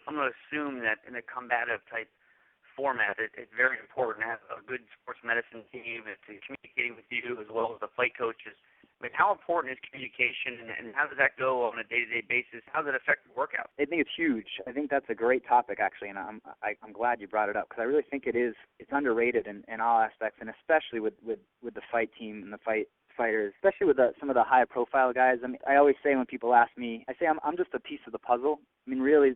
I'm going to assume that in a combative type format, it's very important to have a good sports medicine team that's communicating with you as well as the fight coaches. I mean, how important is communication, and how does that go on a day-to-day basis? How does it affect the workout? I think it's huge. I think that's a great topic, actually, and I'm glad you brought it up because I really think it's underrated in all aspects, and especially with the fight team and the fighters, especially with some of the high-profile guys. I mean, I always say when people ask me, I say I'm just a piece of the puzzle. I mean, really,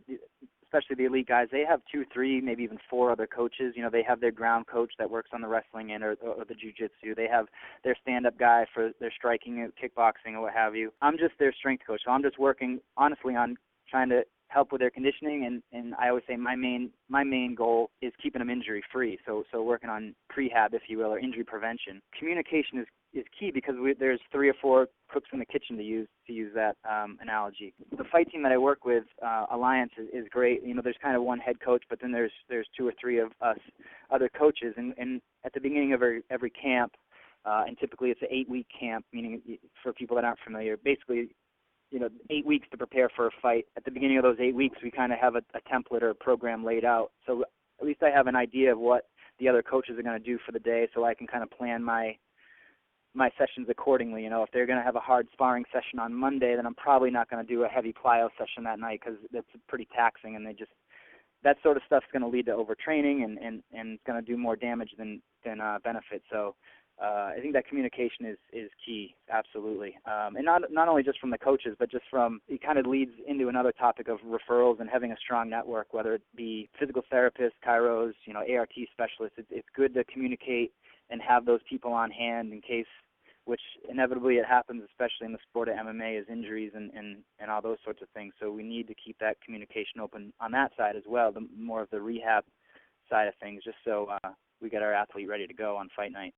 especially the elite guys, they have 2, 3, maybe even 4 other coaches. They have their ground coach that works on the wrestling end or the jiu-jitsu. They have their stand-up guy for their striking, kickboxing, or what have you. I'm just their strength coach, so I'm just working, honestly, on trying to help with their conditioning, and I always say my main goal is keeping them injury-free, so working on prehab, if you will, or injury prevention. Communication is key because there's 3 or 4 cooks in the kitchen to use that analogy. The fight team that I work with, Alliance, is great. There's kind of one head coach, but then there's 2 or 3 of us other coaches, and at the beginning of every camp, and typically it's an 8-week camp, meaning for people that aren't familiar, basically 8 weeks to prepare for a fight. At the beginning of those 8 weeks, we kind of have a template or a program laid out. So at least I have an idea of what the other coaches are going to do for the day, so I can kind of plan my sessions accordingly. If they're going to have a hard sparring session on Monday, then I'm probably not going to do a heavy plyo session that night because that's pretty taxing, and that sort of stuff is going to lead to overtraining and it's going to do more damage than benefit. So I think that communication is key, absolutely. And not only just from the coaches, but just it kind of leads into another topic of referrals and having a strong network, whether it be physical therapists, chiros, ART specialists. It's good to communicate and have those people on hand in case, which inevitably it happens, especially in the sport of MMA, is injuries and all those sorts of things. So we need to keep that communication open on that side as well, the more of the rehab side of things, just so we get our athlete ready to go on fight night.